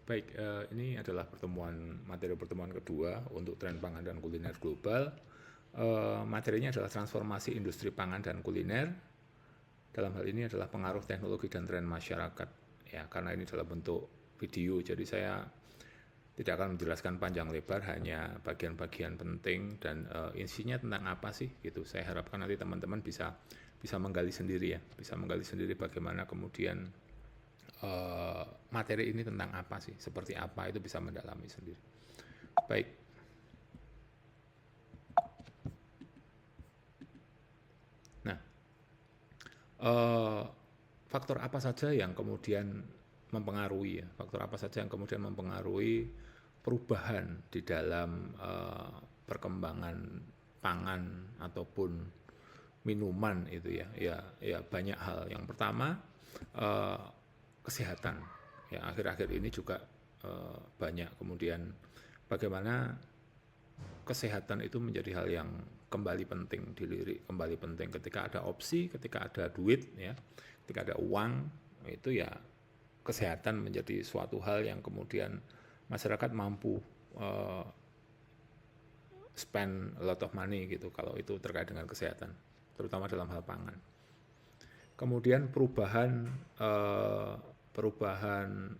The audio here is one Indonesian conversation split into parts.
Baik, ini adalah materi pertemuan kedua untuk tren pangan dan kuliner global. Materinya adalah transformasi industri pangan dan kuliner. Dalam hal ini adalah pengaruh teknologi dan tren masyarakat. Ya, karena ini dalam bentuk video, jadi saya tidak akan menjelaskan panjang lebar, hanya bagian-bagian penting dan isinya tentang apa sih gitu. Saya harapkan nanti teman-teman bisa menggali sendiri ya, bisa menggali sendiri bagaimana kemudian materi ini tentang apa sih, seperti apa, itu bisa mendalami sendiri. Baik. Nah, faktor apa saja yang kemudian mempengaruhi ya? Faktor apa saja yang kemudian mempengaruhi perubahan di dalam perkembangan pangan ataupun minuman itu ya? Ya banyak hal. Yang pertama kesehatan. Ya, akhir-akhir ini juga banyak kemudian bagaimana kesehatan itu menjadi hal yang kembali penting, dilirik kembali penting ketika ada opsi, ketika ada duit ya, ketika ada uang, itu ya kesehatan menjadi suatu hal yang kemudian masyarakat mampu spend a lot of money gitu kalau itu terkait dengan kesehatan, terutama dalam hal pangan. Kemudian perubahan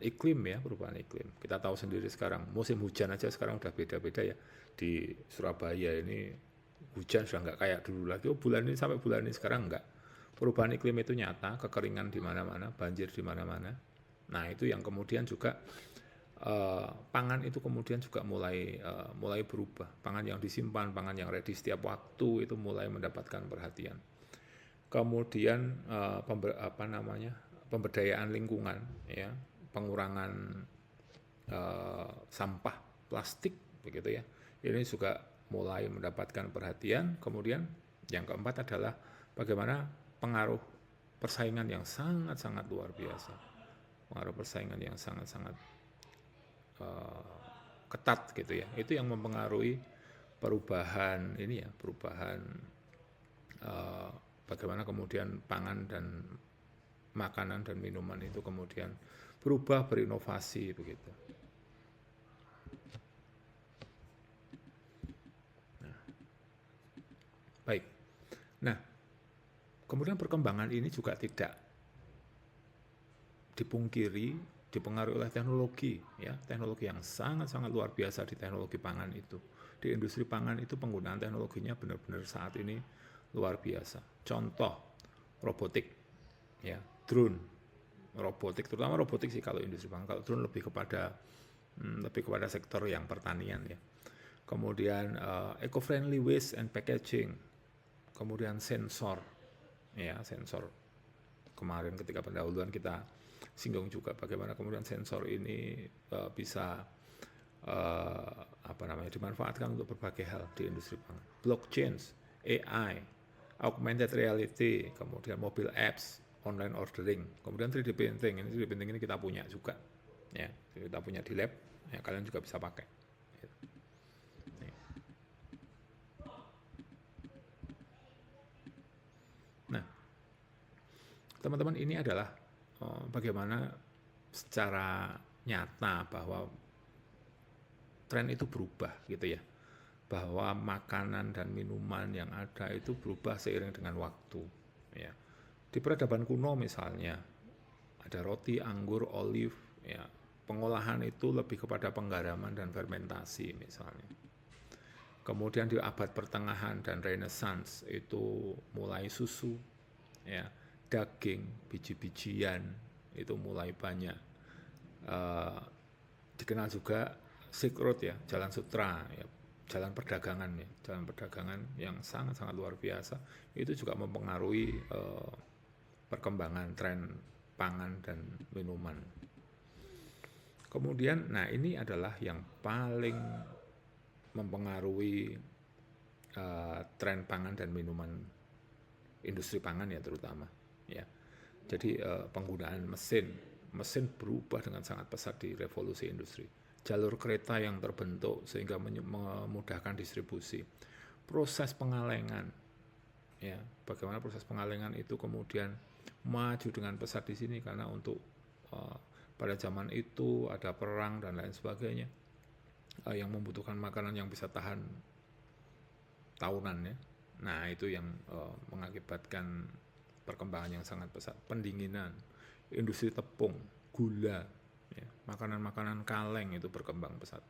iklim ya, perubahan iklim. Kita tahu sendiri sekarang musim hujan aja sekarang udah beda-beda ya. Di Surabaya ini hujan sudah nggak kayak dulu lagi. Oh, bulan ini sampai bulan ini, sekarang nggak. Perubahan iklim itu nyata, kekeringan di mana-mana, banjir di mana-mana. Nah, itu yang kemudian juga pangan itu kemudian juga mulai berubah. Pangan yang disimpan, pangan yang ready setiap waktu itu mulai mendapatkan perhatian. Kemudian pemberdayaan lingkungan ya, pengurangan sampah plastik begitu ya, ini juga mulai mendapatkan perhatian. Kemudian yang keempat adalah bagaimana pengaruh persaingan yang sangat-sangat luar biasa, pengaruh persaingan yang sangat-sangat ketat gitu ya, itu yang mempengaruhi perubahan ini ya, perubahan bagaimana kemudian pangan dan makanan dan minuman itu kemudian berubah, berinovasi begitu. Baik. Nah, kemudian perkembangan ini juga tidak dipungkiri, dipengaruhi oleh teknologi ya, teknologi yang sangat-sangat luar biasa di teknologi pangan itu. Di industri pangan itu penggunaan teknologinya benar-benar saat ini luar biasa. Contoh robotik ya, drone, robotik, terutama robotik sih kalau industri pangan. Kalau drone lebih kepada sektor yang pertanian ya. Kemudian eco-friendly waste and packaging, kemudian sensor ya, sensor. Kemarin ketika pendahuluan kita singgung juga bagaimana kemudian sensor ini bisa dimanfaatkan untuk berbagai hal di industri pangan. Blockchain, AI, augmented reality, kemudian mobile apps, online ordering, kemudian 3D printing. Ini 3D printing ini kita punya juga ya, kita punya di lab ya, kalian juga bisa pakai. Nah, teman-teman, ini adalah bagaimana secara nyata bahwa tren itu berubah gitu ya, bahwa makanan dan minuman yang ada itu berubah seiring dengan waktu ya. Di peradaban kuno misalnya ada roti, anggur, olive ya, pengolahan itu lebih kepada penggaraman dan fermentasi misalnya. Kemudian di abad pertengahan dan Renaissance itu mulai susu ya, daging, biji-bijian itu mulai banyak. Dikenal juga Silk Road ya, jalan sutra ya, jalan perdagangan ya, jalan perdagangan yang sangat-sangat luar biasa. Itu juga mempengaruhi perkembangan tren pangan dan minuman. Kemudian, nah ini adalah yang paling mempengaruhi tren pangan dan minuman, industri pangan ya terutama ya. Jadi penggunaan mesin berubah dengan sangat pesat di revolusi industri. Jalur kereta yang terbentuk sehingga memudahkan distribusi. Proses pengalengan ya, bagaimana proses pengalengan itu kemudian maju dengan pesat di sini karena untuk pada zaman itu ada perang dan lain sebagainya, yang membutuhkan makanan yang bisa tahan tahunan ya. Nah itu yang mengakibatkan perkembangan yang sangat pesat. Pendinginan, industri tepung, gula, ya, makanan-makanan kaleng itu berkembang pesat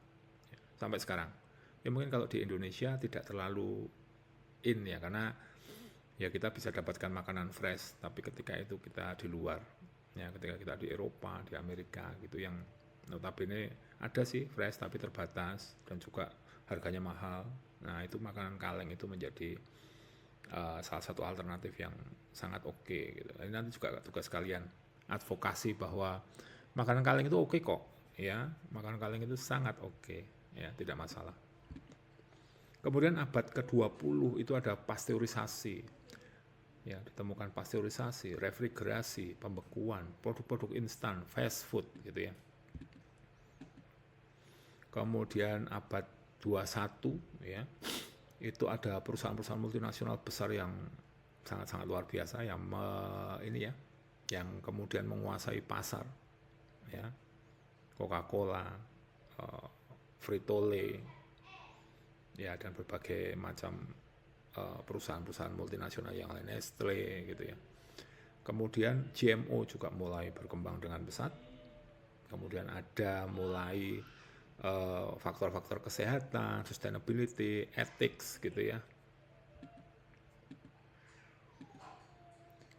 ya, sampai sekarang. Ya mungkin kalau di Indonesia tidak terlalu in ya, karena ya kita bisa dapatkan makanan fresh, tapi ketika itu kita di luar, ya ketika kita di Eropa, di Amerika gitu, yang notabene ada sih fresh tapi terbatas dan juga harganya mahal. Nah itu makanan kaleng itu menjadi salah satu alternatif yang sangat oke gitu. Ini nanti juga tugas kalian advokasi bahwa makanan kaleng itu oke kok, ya makanan kaleng itu sangat oke, ya tidak masalah. Kemudian abad ke-20 itu ada pasteurisasi, ya ditemukan pasteurisasi, refrigerasi, pembekuan, produk-produk instan, fast food gitu ya. Kemudian abad 21 ya, itu ada perusahaan-perusahaan multinasional besar yang sangat-sangat luar biasa yang ini ya, yang kemudian menguasai pasar ya. Coca-Cola, Frito-Lay ya, dan berbagai macam perusahaan-perusahaan multinasional yang lain, Nestle gitu ya. Kemudian GMO juga mulai berkembang dengan pesat. Kemudian ada mulai faktor-faktor kesehatan, sustainability, ethics gitu ya.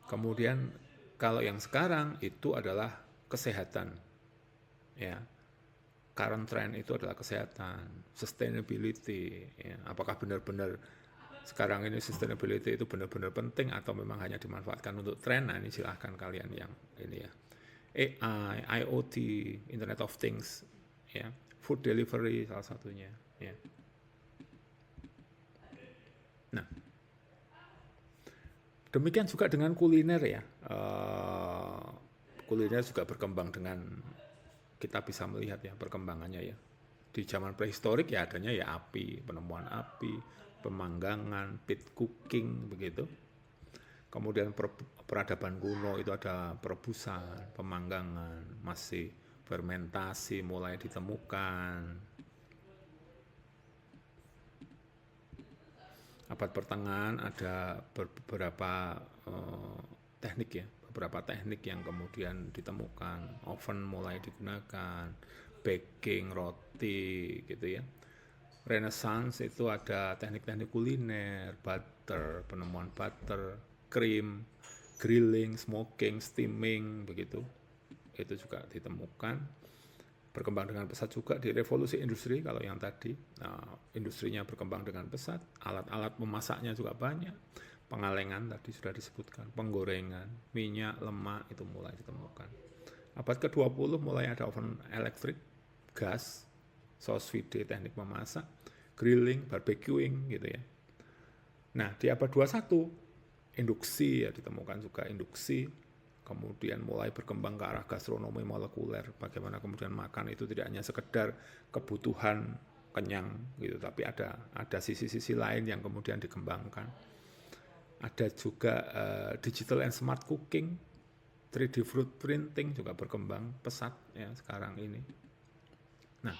Kemudian kalau yang sekarang itu adalah kesehatan, ya. Current trend itu adalah kesehatan, sustainability. Ya. Apakah benar-benar sekarang ini sustainability itu benar-benar penting atau memang hanya dimanfaatkan untuk tren? Nah ini silahkan kalian yang ini ya. AI, IoT, Internet of Things, ya, food delivery salah satunya. Ya. Nah, demikian juga dengan kuliner ya. Kuliner juga berkembang dengan kita bisa melihat ya perkembangannya ya. Di zaman prehistorik ya adanya ya api, penemuan api, pemanggangan, pit cooking begitu. Kemudian peradaban kuno itu ada perebusan, pemanggangan, masih fermentasi mulai ditemukan. Abad pertengahan ada beberapa teknik ya, beberapa teknik yang kemudian ditemukan, oven mulai digunakan, baking, roti gitu ya. Renaissance itu ada teknik-teknik kuliner, butter, penemuan butter, cream, grilling, smoking, steaming begitu. Itu juga ditemukan. Berkembang dengan pesat juga di revolusi industri kalau yang tadi. Nah, industrinya berkembang dengan pesat, alat-alat memasaknya juga banyak. Pengalengan tadi sudah disebutkan, penggorengan, minyak, lemak itu mulai ditemukan. Abad ke-20 mulai ada oven elektrik, gas, sous vide teknik memasak, grilling, barbecuing gitu ya. Nah, di abad 21 induksi ya ditemukan juga induksi, kemudian mulai berkembang ke arah gastronomi molekuler, bagaimana kemudian makan itu tidak hanya sekedar kebutuhan kenyang gitu, tapi ada sisi-sisi lain yang kemudian dikembangkan. Ada juga digital and smart cooking, 3D fruit printing juga berkembang pesat ya sekarang ini. Nah,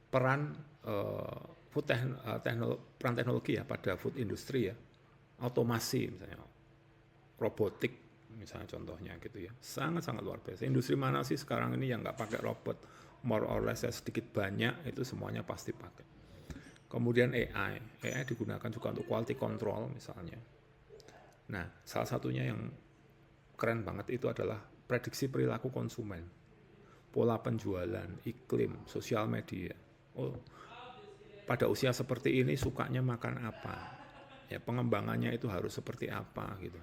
peran peran teknologi ya pada food industry ya, otomasi misalnya, robotik misalnya contohnya gitu ya, sangat-sangat luar biasa. Industri mana sih sekarang ini yang nggak pakai robot? More or less ya, sedikit banyak itu semuanya pasti pakai. Kemudian AI digunakan juga untuk quality control misalnya. Nah, salah satunya yang keren banget itu adalah prediksi perilaku konsumen, pola penjualan, iklim, sosial media. Oh, pada usia seperti ini sukanya makan apa? Ya, pengembangannya itu harus seperti apa gitu.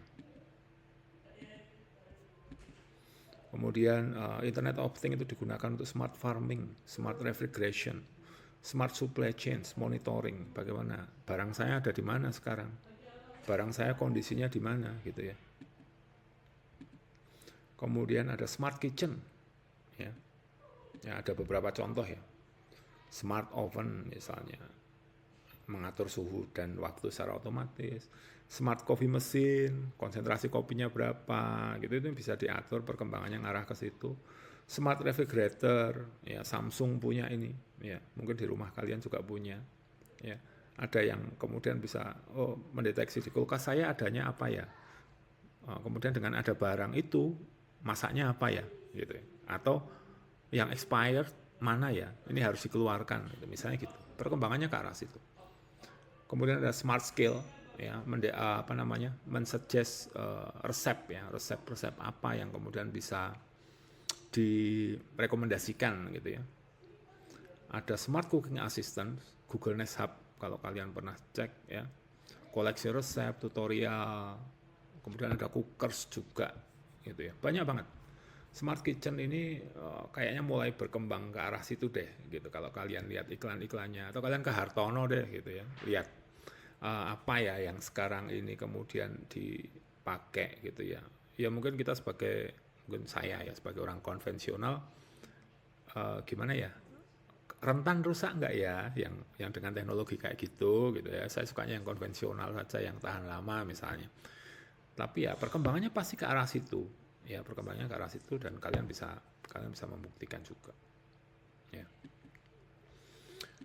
Kemudian Internet of Things itu digunakan untuk smart farming, smart refrigeration, smart supply chain, monitoring. Bagaimana barang saya ada di mana sekarang? Barang saya kondisinya di mana gitu ya. Kemudian ada smart kitchen, ya. Ya ada beberapa contoh ya. Smart oven misalnya, mengatur suhu dan waktu secara otomatis. Smart coffee mesin, konsentrasi kopinya berapa, gitu itu bisa diatur perkembangannya ngarah ke situ. Smart refrigerator, ya Samsung punya ini, ya mungkin di rumah kalian juga punya, ya. Ada yang kemudian bisa mendeteksi di kulkas saya adanya apa ya, kemudian dengan ada barang itu masaknya apa ya, gitu ya. Atau yang expired mana ya, ini harus dikeluarkan, gitu. Misalnya gitu. Perkembangannya ke arah situ. Kemudian ada smart scale, ya, mensuggest resep ya, resep apa yang kemudian bisa direkomendasikan gitu ya. Ada smart cooking assistant, Google Nest Hub kalau kalian pernah cek ya, koleksi resep, tutorial, kemudian ada cookers juga gitu ya, banyak banget. Smart kitchen ini kayaknya mulai berkembang ke arah situ deh gitu. Kalau kalian lihat iklan-iklannya atau kalian ke Hartono deh gitu ya, lihat apa ya yang sekarang ini kemudian dipakai gitu ya. Ya mungkin kita mungkin saya ya sebagai orang konvensional, gimana ya, rentan rusak nggak ya yang dengan teknologi kayak gitu ya. Saya sukanya yang konvensional saja, yang tahan lama misalnya. Tapi ya perkembangannya pasti ke arah situ. Ya perkembangannya ke arah situ dan kalian bisa membuktikan juga. Ya.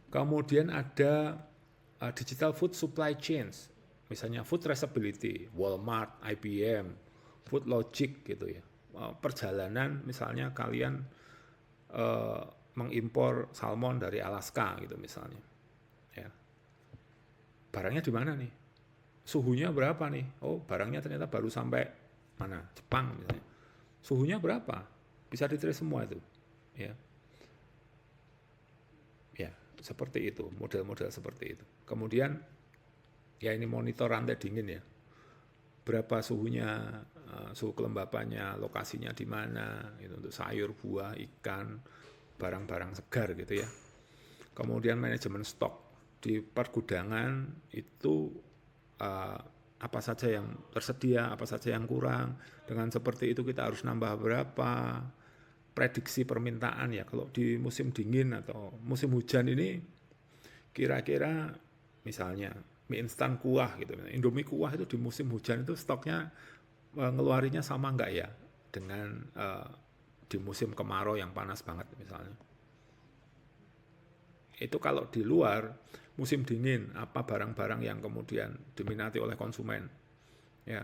Kemudian ada digital food supply chains. Misalnya food traceability, Walmart, IBM, Food Logic gitu ya. Perjalanan misalnya kalian mengimpor salmon dari Alaska gitu misalnya. Ya. Barangnya di mana nih? Suhunya berapa nih? Oh, barangnya ternyata baru sampai mana? Jepang misalnya. Suhunya berapa? Bisa ditulis semua itu. Ya. Ya, seperti itu, model-model seperti itu. Kemudian ya ini monitor rantai dingin ya. Berapa suhunya, suhu kelembapannya, lokasinya di mana, itu untuk sayur, buah, ikan, barang-barang segar gitu ya. Kemudian manajemen stok di pergudangan itu apa saja yang tersedia, apa saja yang kurang. Dengan seperti itu kita harus nambah berapa. Prediksi permintaan ya, kalau di musim dingin atau musim hujan ini kira-kira misalnya mie instan kuah gitu, Indomie kuah itu di musim hujan itu stoknya ngeluarinya sama enggak ya dengan di musim kemarau yang panas banget misalnya. Itu kalau di luar musim dingin, apa barang-barang yang kemudian diminati oleh konsumen, ya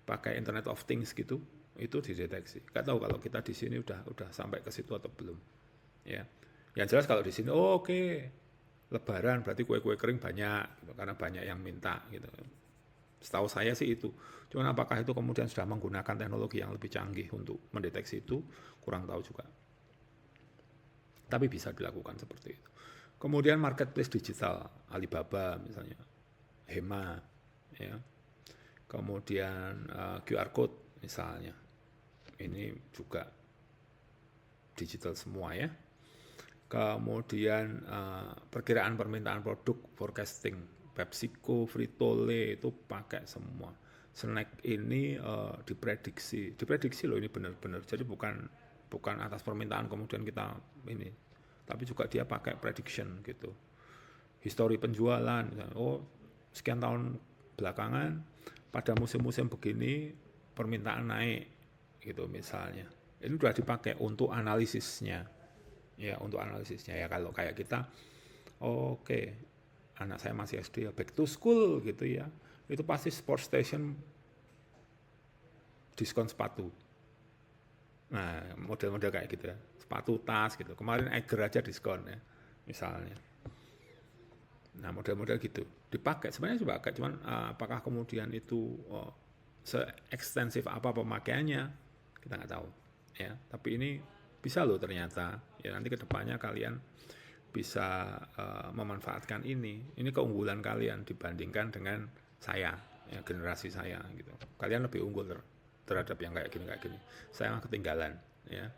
pakai Internet of Things gitu, itu dideteksi. Gak tahu kalau kita di sini udah sampai ke situ atau belum. Ya, yang jelas kalau di sini, oke, Lebaran berarti kue-kue kering banyak, gitu, karena banyak yang minta, gitu. Setahu saya sih itu. Cuman apakah itu kemudian sudah menggunakan teknologi yang lebih canggih untuk mendeteksi itu, kurang tahu juga. Tapi bisa dilakukan seperti itu. Kemudian marketplace digital, Alibaba misalnya, Hema, ya. Kemudian QR code misalnya, ini juga digital semua ya. Kemudian perkiraan permintaan produk, forecasting, PepsiCo, Frito-Lay itu pakai semua. Snack ini diprediksi loh ini benar-benar. Jadi bukan atas permintaan kemudian kita ini, tapi juga dia pakai prediction gitu. Histori penjualan, oh sekian tahun belakangan pada musim-musim begini permintaan naik gitu misalnya. Ini sudah dipakai untuk analisisnya. Ya, untuk analisisnya ya, kalau kayak kita oke, anak saya masih SD ya, back to school gitu ya. Itu pasti Sport Station diskon sepatu. Nah, model-model kayak gitu ya. Sepatu, tas gitu. Kemarin Eiger aja diskon ya, misalnya. Nah, model-model gitu dipakai. Sebenarnya juga pakai, cuman apakah kemudian itu se-ekstensif apa pemakaiannya, kita nggak tahu. Ya, tapi ini bisa loh ternyata. Ya, nanti kedepannya kalian bisa memanfaatkan ini. Ini keunggulan kalian dibandingkan dengan saya, ya, generasi saya gitu. Kalian lebih unggul terhadap yang kayak gini. Saya mah ketinggalan, ya.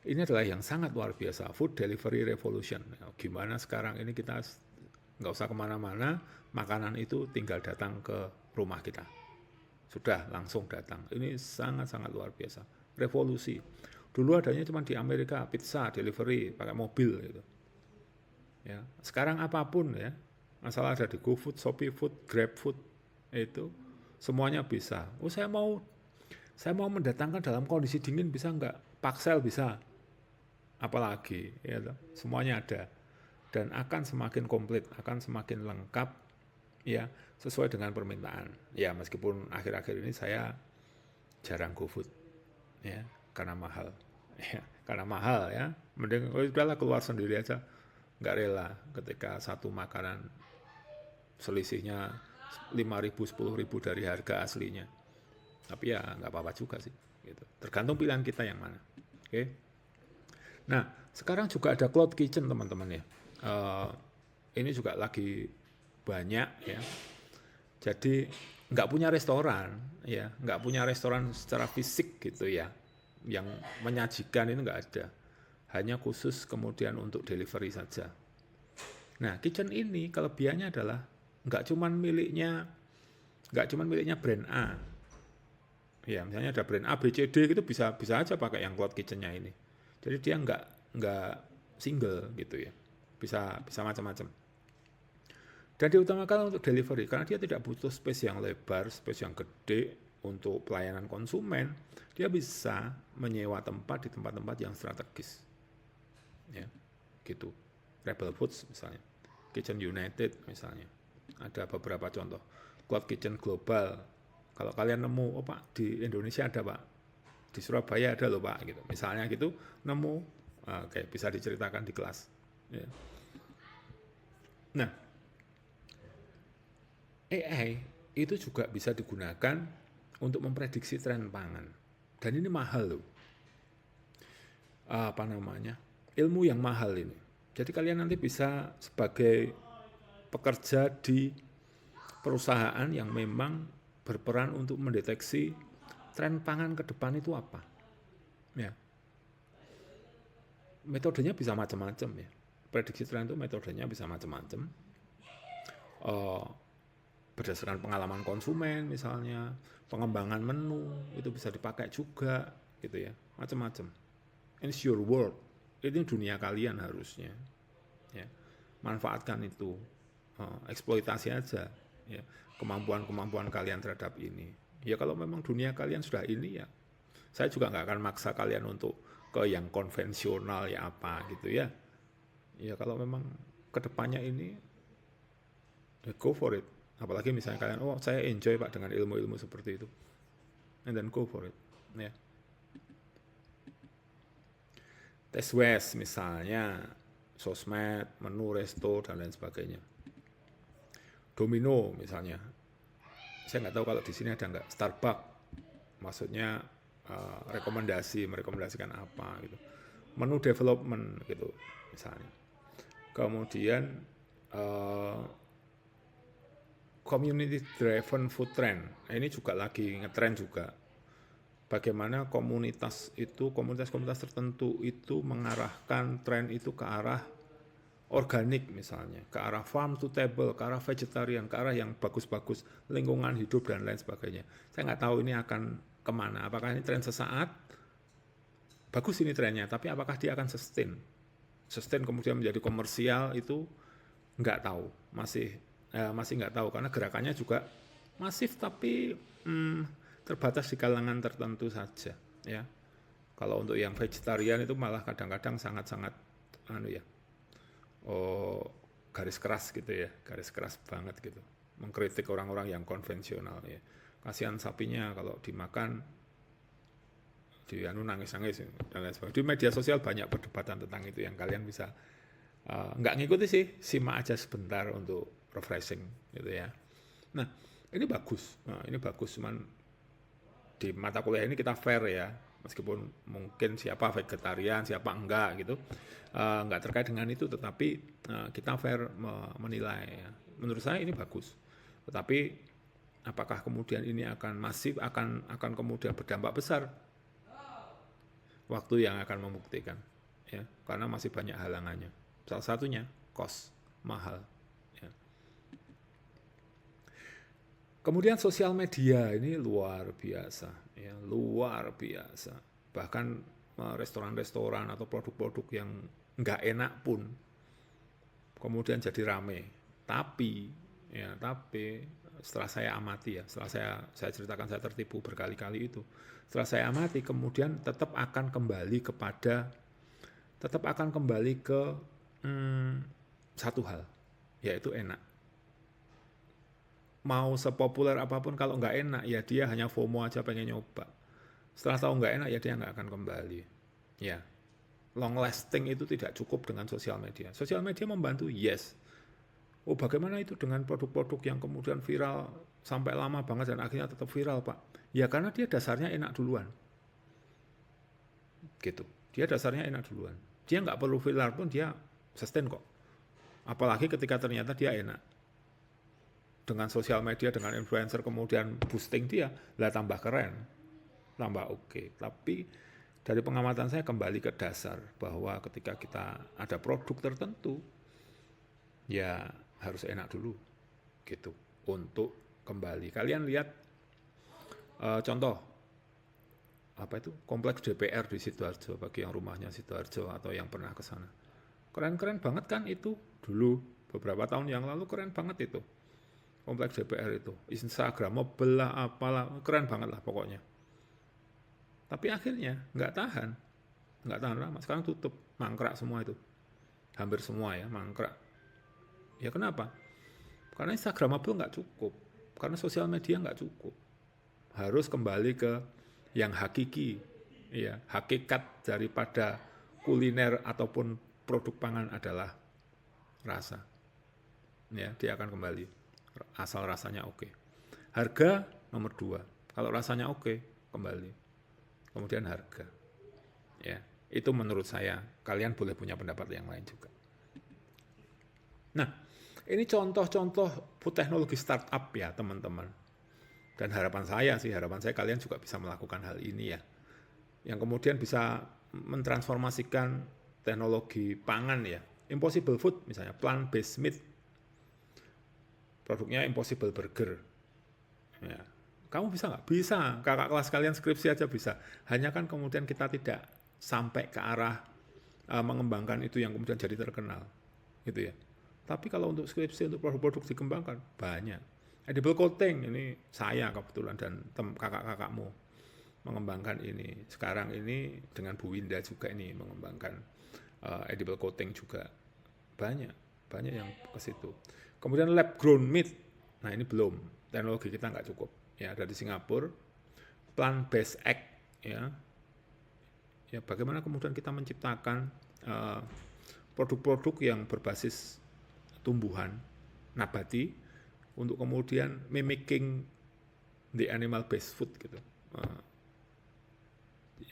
Ini adalah yang sangat luar biasa, food delivery revolution. Gimana sekarang ini kita nggak usah kemana-mana, makanan itu tinggal datang ke rumah kita. Sudah langsung datang. Ini sangat-sangat luar biasa. Revolusi. Dulu adanya cuma di Amerika, pizza delivery pakai mobil gitu. Ya, sekarang apapun ya, masalah ada di GoFood, Shopee Food, GrabFood itu semuanya bisa. Oh saya mau mendatangkan dalam kondisi dingin bisa nggak? Paksel bisa, apalagi ya, semuanya ada dan akan semakin komplit, akan semakin lengkap ya sesuai dengan permintaan. Ya meskipun akhir-akhir ini saya jarang GoFood ya karena mahal. Ya, karena mahal ya. Mending udahlah keluar sendiri aja. Nggak rela ketika satu makanan selisihnya 5.000 10.000 dari harga aslinya. Tapi ya nggak apa-apa juga sih. Gitu. Tergantung pilihan kita yang mana. Oke. Nah sekarang juga ada cloud kitchen teman-teman ya. Ini juga lagi banyak ya. Jadi nggak punya restoran ya, nggak punya restoran secara fisik gitu ya, yang menyajikan ini nggak ada. Hanya khusus kemudian untuk delivery saja. Nah, kitchen ini kelebihannya adalah nggak cuman miliknya brand A. Ya, misalnya ada brand A, B, C, D gitu bisa aja pakai yang cloud kitchennya ini. Jadi dia nggak single gitu ya. Bisa macam-macam. Dan diutamakan untuk delivery karena dia tidak butuh space yang lebar, space yang gede untuk pelayanan konsumen. Dia bisa menyewa tempat di tempat-tempat yang strategis. Ya, gitu. Rebel Foods misalnya, Kitchen United misalnya. Ada beberapa contoh. Cloud Kitchen Global. Kalau kalian nemu, oh Pak, di Indonesia ada Pak. Di Surabaya ada loh Pak, gitu. Misalnya gitu, nemu, oke, bisa diceritakan di kelas. Ya. Nah, AI itu juga bisa digunakan untuk memprediksi tren pangan. Dan ini mahal loh. Apa namanya? Ilmu yang mahal ini. Jadi kalian nanti bisa sebagai pekerja di perusahaan yang memang berperan untuk mendeteksi tren pangan ke depan itu apa. Ya. Metodenya bisa macam-macam ya. Prediksi tren itu metodenya bisa macam-macam. Berdasarkan pengalaman konsumen misalnya, pengembangan menu itu bisa dipakai juga gitu ya, macam-macam. It's your world, ini dunia kalian harusnya ya, manfaatkan itu, eksploitasi aja ya kemampuan kalian terhadap ini ya. Kalau memang dunia kalian sudah ini ya, saya juga nggak akan maksa kalian untuk ke yang konvensional ya apa gitu ya. Ya kalau memang kedepannya ini ya go for it. Apalagi misalnya kalian, oh saya enjoy Pak dengan ilmu-ilmu seperti itu, and then go for it ya. Tes West misalnya, sosmed, menu, resto, dan lain sebagainya. Domino misalnya, saya nggak tahu kalau di sini ada nggak. Starbucks, maksudnya merekomendasikan apa gitu. Menu development gitu misalnya. Kemudian community driven food trend. Nah, ini juga lagi ngetrend juga. Bagaimana komunitas tertentu itu mengarahkan tren itu ke arah organik misalnya, ke arah farm to table, ke arah vegetarian, ke arah yang bagus-bagus, lingkungan hidup dan lain sebagainya. Saya nggak tahu ini akan kemana. Apakah ini tren sesaat? Bagus ini trennya, tapi apakah dia akan sustain? Sustain kemudian menjadi komersial itu nggak tahu, masih nggak tahu karena gerakannya juga masif tapi terbatas di kalangan tertentu saja ya. Kalau untuk yang vegetarian itu malah kadang-kadang sangat-sangat garis keras gitu ya, garis keras banget gitu, mengkritik orang-orang yang konvensional ya. Kasihan sapinya kalau dimakan nangis-nangis dan lain sebagainya. Di media sosial banyak perdebatan tentang itu yang kalian bisa nggak ngikuti sih, simak aja sebentar untuk refreshing gitu ya. Nah ini bagus, cuman di mata kuliah ini kita fair ya, meskipun mungkin siapa vegetarian siapa enggak gitu, enggak terkait dengan itu, tetapi kita fair menilai ya. Menurut saya ini bagus, tetapi apakah kemudian ini akan masif, akan kemudian berdampak besar, waktu yang akan membuktikan ya, karena masih banyak halangannya. Salah satunya cost, mahal ya. Kemudian sosial media ini luar biasa ya, luar biasa. Bahkan restoran-restoran atau produk-produk yang nggak enak pun kemudian jadi rame. Tapi setelah saya amati ya, setelah saya ceritakan saya tertipu berkali-kali itu, setelah saya amati kemudian tetap akan kembali ke satu hal, yaitu enak. Mau sepopuler apapun kalau nggak enak ya dia hanya FOMO aja pengen nyoba. Setelah tahu nggak enak ya dia nggak akan kembali. Ya, long lasting itu tidak cukup dengan sosial media. Sosial media membantu, yes. Oh, bagaimana itu dengan produk-produk yang kemudian viral sampai lama banget dan akhirnya tetap viral, Pak? Ya karena dia dasarnya enak duluan. Gitu. Dia dasarnya enak duluan. Dia nggak perlu viral pun dia sustain kok. Apalagi ketika ternyata dia enak. Dengan sosial media, dengan influencer kemudian boosting dia, lah tambah keren, tambah oke. Tapi dari pengamatan saya kembali ke dasar bahwa ketika kita ada produk tertentu, ya harus enak dulu, gitu. Untuk kembali. Kalian lihat contoh apa itu kompleks DPR di Sidoarjo bagi yang rumahnya Sidoarjo atau yang pernah ke sana. Keren-keren banget kan itu dulu beberapa tahun yang lalu keren banget itu. Kompleks DPR itu, Instagramable lah, apalah, keren banget lah pokoknya. Tapi akhirnya nggak tahan lama. Sekarang tutup, mangkrak semua itu, hampir semua ya mangkrak. Ya kenapa? Karena Instagramable nggak cukup, karena sosial media nggak cukup. Harus kembali ke yang hakiki, ya hakikat daripada kuliner ataupun produk pangan adalah rasa. Ya, dia akan kembali. Asal rasanya oke. Harga nomor 2. Kalau rasanya oke, kembali. Kemudian harga. Ya, itu menurut saya. Kalian boleh punya pendapat yang lain juga. Nah, ini contoh-contoh teknologi startup ya, teman-teman. Dan harapan saya kalian juga bisa melakukan hal ini ya. Yang kemudian bisa mentransformasikan teknologi pangan ya. Impossible Food misalnya, plant-based meat. Produknya Impossible Burger. Ya. Kamu bisa nggak? Bisa. Kakak kelas kalian skripsi aja bisa. Hanya kan kemudian kita tidak sampai ke arah mengembangkan itu yang kemudian jadi terkenal. Gitu ya. Tapi kalau untuk skripsi, untuk produk-produk dikembangkan, banyak. Edible coating, ini saya kebetulan dan kakak-kakakmu mengembangkan ini. Sekarang ini dengan Bu Winda juga ini mengembangkan edible coating juga. Banyak yang ke situ. Kemudian lab grown meat, nah ini belum, teknologi kita nggak cukup. Ya ada di Singapura, plant based egg, ya bagaimana kemudian kita menciptakan produk-produk yang berbasis tumbuhan nabati untuk kemudian mimicking the animal based food gitu.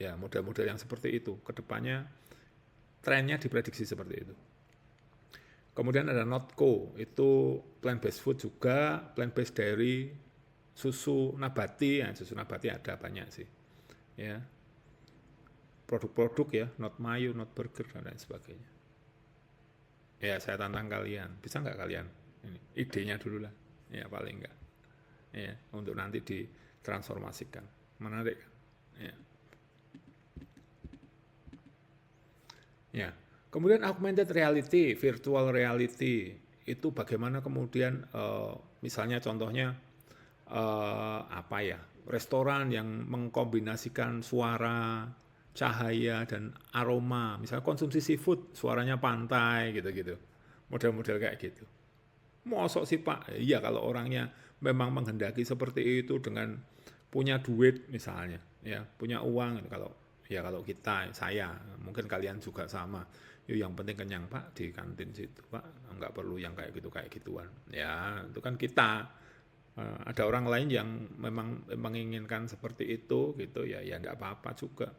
Ya model-model yang seperti itu, kedepannya trennya diprediksi seperti itu. Kemudian ada Notco, itu plant-based food juga, plant-based dairy, susu nabati, ya, susu nabati ada banyak sih. Ya. Produk-produk ya, not mayo, not burger, dan lain sebagainya. Ya, saya tantang kalian. Bisa nggak kalian? Ini idenya dulu lah. Ya, paling nggak. Ya, untuk nanti ditransformasikan. Menarik kan? Ya. Ya. Kemudian augmented reality, virtual reality, itu bagaimana kemudian misalnya contohnya apa ya, restoran yang mengkombinasikan suara, cahaya, dan aroma, misalnya konsumsi seafood, suaranya pantai, gitu-gitu, model-model kayak gitu. Mosok sih Pak, iya kalau orangnya memang menghendaki seperti itu dengan punya duit misalnya, ya punya uang, kalau kita, saya, mungkin kalian juga sama. Yuk yang penting kenyang Pak di kantin situ Pak, nggak perlu yang kayak gituan. Ya itu kan kita. Ada orang lain yang memang menginginkan seperti itu gitu ya enggak apa-apa juga.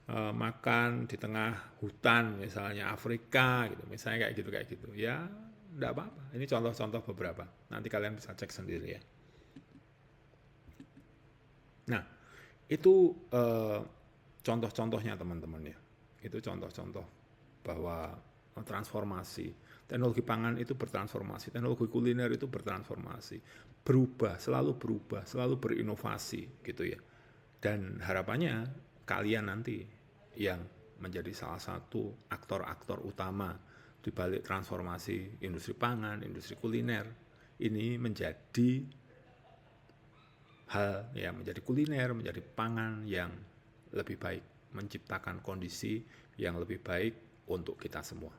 Makan di tengah hutan misalnya Afrika gitu, misalnya kayak gitu. Ya enggak apa-apa. Ini contoh-contoh beberapa. Nanti kalian bisa cek sendiri ya. Nah, itu contoh-contohnya teman-teman ya. Itu contoh-contoh bahwa transformasi teknologi pangan itu bertransformasi, teknologi kuliner itu bertransformasi, selalu berubah, selalu berinovasi gitu ya. Dan harapannya kalian nanti yang menjadi salah satu aktor-aktor utama di balik transformasi industri pangan, industri kuliner, ini menjadi hal ya, menjadi kuliner, menjadi pangan yang lebih baik, menciptakan kondisi yang lebih baik untuk kita semua.